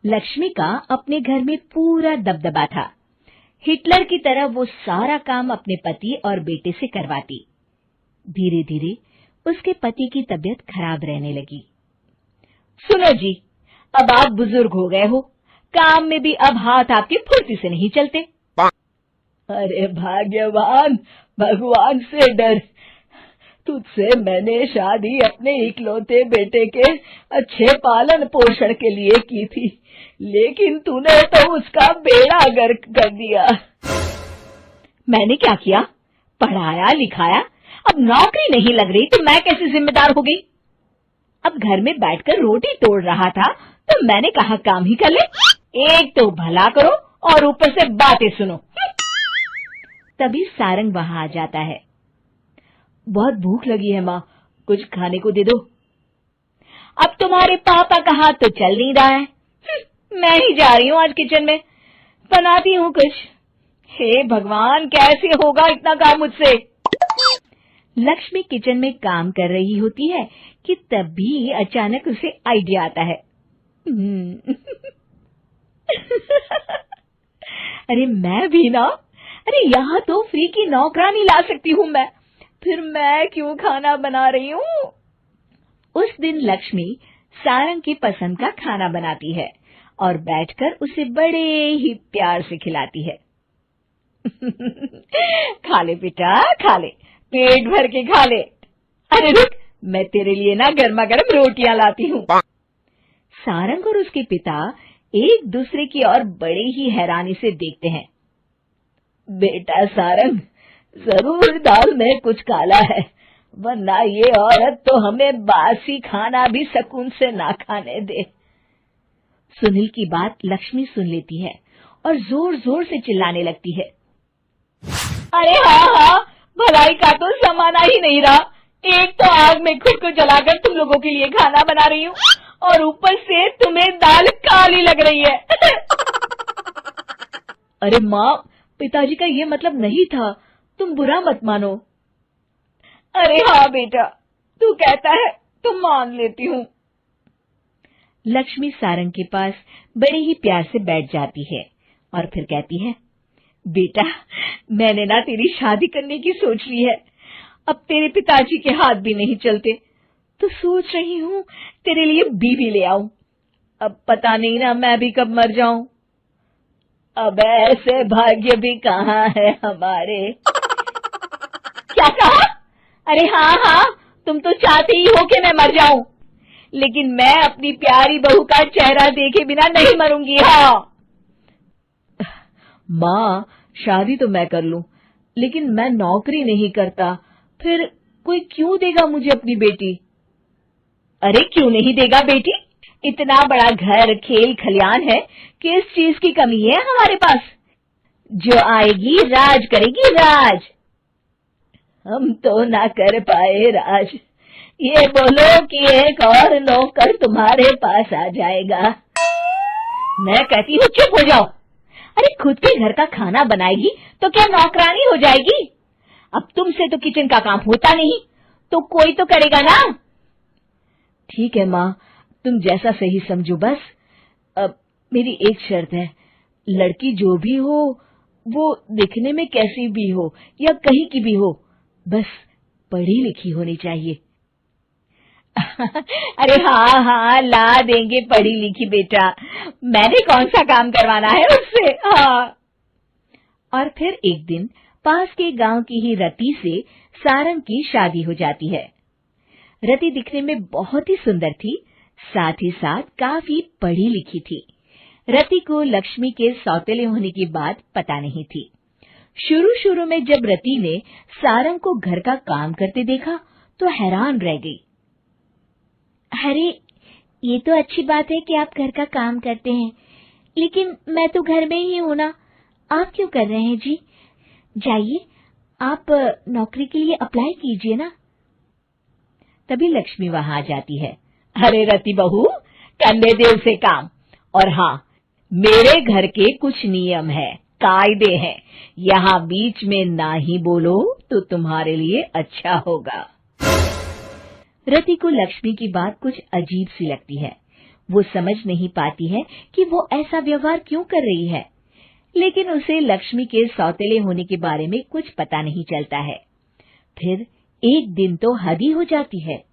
लक्ष्मी का अपने घर में पूरा दबदबा था। हिटलर की तरह वो सारा काम अपने पति और बेटे से करवाती। धीरे धीरे उसके पति की तबीयत खराब रहने लगी। सुनो जी, अब आप बुजुर्ग हो गए हो, काम में भी अब हाथ आपके फुर्ती से नहीं चलते। अरे भाग्यवान, भगवान से डर, तुझसे मैंने शादी अपने इकलौते बेटे के अच्छे पालन पोषण के लिए की थी, लेकिन तूने तो उसका बेड़ा गर्क कर दिया। मैंने क्या किया? पढ़ाया लिखाया, अब नौकरी नहीं लग रही तो मैं कैसे जिम्मेदार हो गई? अब घर में बैठकर रोटी तोड़ रहा था तो मैंने कहा काम ही कर ले। एक तो भला करो और ऊपर से बातें सुनो। तभी सारंग वहां आ जाता है। बहुत भूख लगी है माँ, कुछ खाने को दे दो। अब तुम्हारे पापा का हाथ तो चल नहीं रहा है, मैं ही जा रही हूँ आज किचन में, बनाती हूँ कुछ। हे भगवान, कैसे होगा इतना काम मुझसे? लक्ष्मी किचन में काम कर रही होती है कि तभी अचानक उसे आइडिया आता है। अरे मैं भी ना, अरे यहाँ तो फ्री की नौकरानी ला सकती हूँ मैं, फिर मैं क्यों खाना बना रही हूँ? उस दिन लक्ष्मी सारंग की पसंद का खाना बनाती है और बैठकर उसे बड़े ही प्यार से खिलाती है। खा ले बेटा, खा ले, पेट भर के खा ले। अरे रुक, मैं तेरे लिए ना गर्मा गर्म रोटियां लाती हूँ। सारंग और उसके पिता एक दूसरे की ओर बड़े ही हैरानी से देखते हैं। बेटा सारंग, जरूर दाल में कुछ काला है, वरना ये औरत तो हमें बासी खाना भी सुकून से ना खाने दे। सुनील की बात लक्ष्मी सुन लेती है और जोर जोर से चिल्लाने लगती है। अरे हाँ, भलाई का तो जमाना ही नहीं रहा। एक तो आग में खुद को जलाकर तुम लोगों के लिए खाना बना रही हूँ और ऊपर से तुम्हें दाल काली लग रही है। अरे माँ, पिताजी का ये मतलब नहीं था, तुम बुरा मत मानो। अरे हाँ बेटा, तू कहता है तो मान लेती हूँ। लक्ष्मी सारंग के पास बड़े ही प्यार से बैठ जाती है और फिर कहती है, बेटा मैंने ना तेरी शादी करने की सोच ली है। अब तेरे पिताजी के हाथ भी नहीं चलते तो सोच रही हूँ तेरे लिए बीवी ले आऊं। अब पता नहीं ना मैं भी कब मर जाऊं। अब ऐसे भाग्य भी कहाँ है हमारे। क्या कहा? अरे हाँ, तुम तो चाहते ही हो कि मैं मर जाऊं, लेकिन मैं अपनी प्यारी बहू का चेहरा देखे बिना नहीं मरूंगी। हाँ माँ, शादी तो मैं कर लूं, लेकिन मैं नौकरी नहीं करता, फिर कोई क्यों देगा मुझे अपनी बेटी? अरे क्यों नहीं देगा बेटी? इतना बड़ा घर, खेल खलियान है, किस चीज की कमी है हमारे पास? जो आएगी राज करेगी, राज। हम तो ना कर पाए राज, ये बोलो कि एक और नौकर तुम्हारे पास आ जाएगा। मैं कहती हूँ चुप हो जाओ। अरे खुद के घर का खाना बनाएगी तो क्या नौकरानी हो जाएगी? अब तुमसे तो किचन का काम होता नहीं, तो कोई तो करेगा ना। ठीक है माँ, तुम जैसा सही समझो बस। अब मेरी एक शर्त है, लड़की जो भी हो वो दिखने में कैसी भी हो या कहीं की भी हो, बस पढ़ी लिखी होनी चाहिए। अरे हाँ, ला देंगे पढ़ी लिखी बेटा, मैंने कौन सा काम करवाना है उससे। हाँ। और फिर एक दिन पास के गांव की ही रति से सारंग की शादी हो जाती है। रति दिखने में बहुत ही सुंदर थी, साथ ही साथ काफी पढ़ी लिखी थी। रति को लक्ष्मी के सौतेले होने की बात पता नहीं थी। शुरू में जब रति ने सारंग को घर का काम करते देखा तो हैरान रह गई। अरे ये तो अच्छी बात है कि आप घर का काम करते हैं, लेकिन मैं तो घर में ही हूं ना, आप क्यों कर रहे हैं जी? जाइए आप नौकरी के लिए अप्लाई कीजिए ना। तभी लक्ष्मी वहां आ जाती है। अरे रति बहू, करने दे उसे काम। और हाँ, मेरे घर के कुछ नियम है, कायदे हैं, यहाँ बीच में ना ही बोलो तो तुम्हारे लिए अच्छा होगा। रति को लक्ष्मी की बात कुछ अजीब सी लगती है। वो समझ नहीं पाती है कि वो ऐसा व्यवहार क्यों कर रही है, लेकिन उसे लक्ष्मी के सौतेले होने के बारे में कुछ पता नहीं चलता है। फिर एक दिन तो हद ही हो जाती है।